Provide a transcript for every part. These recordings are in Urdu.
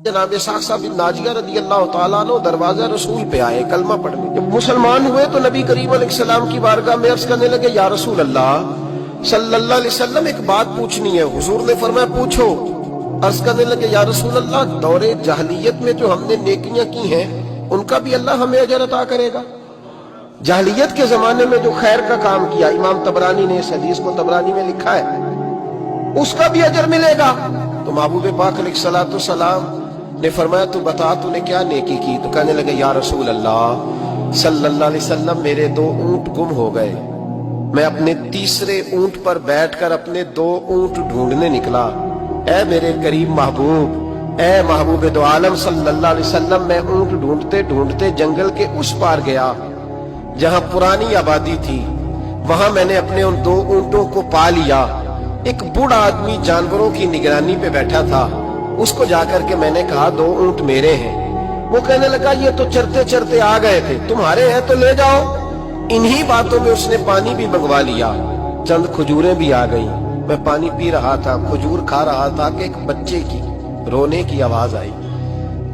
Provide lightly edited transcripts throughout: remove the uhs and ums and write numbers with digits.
جناب ساقہ بن ناجیہ رضی اللہ تعالیٰ عنہ دروازہ رسول پہ آئے کلمہ پڑھنے. جب مسلمان ہوئے تو نبی کریم علیہ السلام کی بارگاہ میں عرض کرنے لگے یا رسول اللہ صلی اللہ علیہ وسلم ایک بات پوچھنی ہے. حضور نے فرمایا پوچھو. عرض کرنے لگے یا رسول اللہ دور جاہلیت میں جو ہم نے نیکیاں کی ہیں ان کا بھی اللہ ہمیں اجر عطا کرے گا؟ جاہلیت کے زمانے میں جو خیر کا کام کیا، امام طبرانی نے اس حدیث کو طبرانی میں لکھا ہے، اس کا بھی اجر ملے گا. تو محبوب پاک علیہ السلام نے فرمایا تو بتا تو نے کیا نیکی کی؟ تو کہنے لگے یا رسول اللہ صلی اللہ علیہ وسلم میرے 2 اونٹ گم ہو گئے. میں اپنے تیسرے اونٹ پر بیٹھ کر اپنے 2 اونٹ ڈھونڈنے نکلا. اے میرے کریم محبوب، اے محبوب دو عالم صلی اللہ علیہ وسلم، میں اونٹ ڈھونڈتے ڈھونڈتے جنگل کے اس پار گیا جہاں پرانی آبادی تھی. وہاں میں نے اپنے ان 2 اونٹوں کو پا لیا. ایک بوڑھا آدمی جانوروں کی نگرانی پہ بیٹھا تھا. اس کو جا کر کے میں نے کہا 2 اونٹ میرے ہیں. وہ کہنے لگا یہ تو چرتے چرتے آ گئے تھے، تمہارے ہیں تو لے جاؤ. انہی باتوں میں اس نے پانی بھی منگوا لیا. چند کھجوریں بھی آ گئیں. میں پانی پی رہا تھا، کھجور کھا رہا تھا کہ ایک بچے کی رونے کی آواز آئی.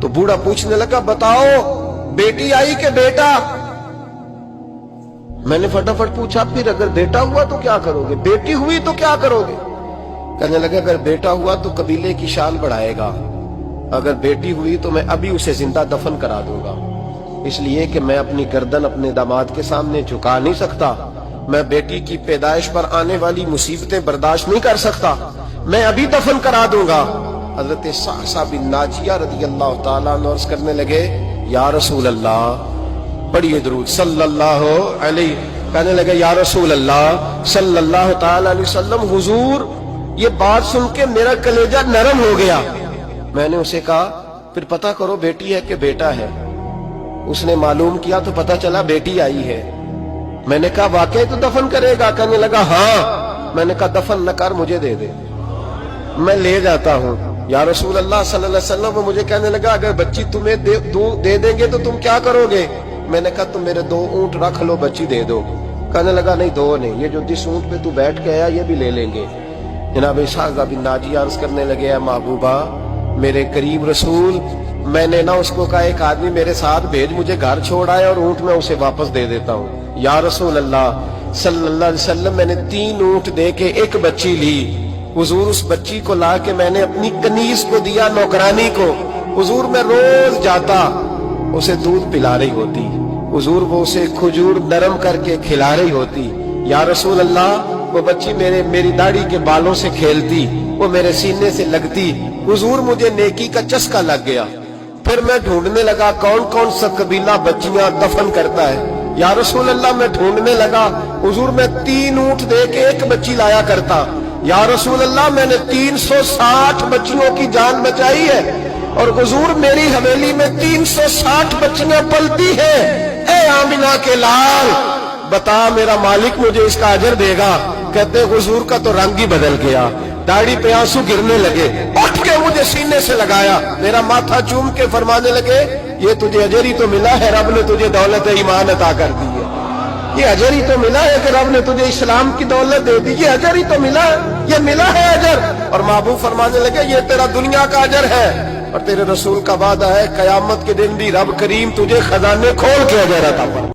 تو بوڑھا پوچھنے لگا بتاؤ بیٹی آئی کہ بیٹا؟ میں نے فٹافٹ پوچھا پھر اگر بیٹا ہوا تو کیا کرو گے؟ بیٹی ہوئی تو کیا کرو گے؟ کہنے لگا اگر بیٹا ہوا تو قبیلے کی شان بڑھائے گا، اگر بیٹی ہوئی تو میں ابھی اسے زندہ دفن کرا دوں گا، اس لیے کہ میں اپنی گردن اپنے داماد کے سامنے جھکا نہیں سکتا. میں بیٹی کی پیدائش پر آنے والی مصیبتیں برداشت نہیں کر سکتا، میں ابھی دفن کرا دوں گا. حضرت ساقہ بن ناجیہ رضی اللہ تعالیٰ عنہ عرض کرنے لگے یا رسول اللہ، پڑھیے درود صلی اللہ علیہ. کہنے لگے یا رسول اللہ صلی اللہ تعالیٰ علیہ وسلم، حضور یہ بات سن کے میرا کلیجہ نرم ہو گیا. میں نے اسے کہا پھر پتہ کرو بیٹی ہے کہ بیٹا ہے. اس نے معلوم کیا تو پتہ چلا بیٹی آئی ہے. میں نے کہا واقعی تو دفن کرے گا؟ کہنے لگا ہاں. میں نے کہا دفن نہ کر، مجھے دے دے، میں لے جاتا ہوں. یا رسول اللہ صلی اللہ علیہ وسلم، وہ مجھے کہنے لگا اگر بچی تمہیں دے دیں گے تو تم کیا کرو گے؟ میں نے کہا تم میرے 2 اونٹ رکھ لو، بچی دے دو. کہنے لگا نہیں 2 نہیں، یہ جو جس اونٹ پہ تو بیٹھ کے آیا یہ بھی لے لیں گے. جناب ساقہ بن ناجیہ عرض کرنے لگے اے محبوبہ میرے قریب رسول، میں نے نہ اس کو کہا ایک آدمی میرے ساتھ بھیج، مجھے گھر چھوڑ آئے اور اونٹ میں اسے واپس دے دیتا ہوں. یا رسول اللہ صلی اللہ علیہ وسلم میں نے 3 اونٹ دے کے ایک بچی لی. حضور اس بچی کو لا کے میں نے اپنی کنیز کو دیا، نوکرانی کو. حضور میں روز جاتا، اسے دودھ پلا رہی ہوتی. حضور وہ اسے کھجور نرم کر کے کھلا رہی ہوتی. یا رسول اللہ وہ بچی میری داڑھی کے بالوں سے کھیلتی، وہ میرے سینے سے لگتی. حضور مجھے نیکی کا چسکا لگ گیا. پھر میں ڈھونڈنے لگا کون کون سا قبیلہ بچیاں دفن کرتا ہے. یا رسول اللہ میں ڈھونڈنے لگا. حضور میں 3 اونٹ دے کے ایک بچی لایا کرتا. یا رسول اللہ میں نے 360 بچیوں کی جان بچائی ہے، اور حضور میری حویلی میں 360 بچیاں پلتی ہیں. اے آمنہ کے لال بتا میرا مالک مجھے اس کا اجر دے گا؟ کہتے حضور کا تو رنگ ہی بدل گیا، داڑھی پہ آنسو گرنے لگے، اٹھ کے مجھے سینے سے لگایا، میرا ماتھا چوم کے فرمانے لگے یہ تجھے اجر ہی تو ملا ہے، رب نے تجھے دولت ایمان عطا کر دی ہے. یہ اجر ہی تو ملا ہے کہ رب نے تجھے اسلام کی دولت دے دی. یہ اجر ہی تو ملا ہے، یہ ملا ہے اجر. اور محبوب فرمانے لگے یہ تیرا دنیا کا اجر ہے، اور تیرے رسول کا وعدہ ہے قیامت کے دن بھی رب کریم تجھے خزانے کھول کے اجر عطا فرمائے.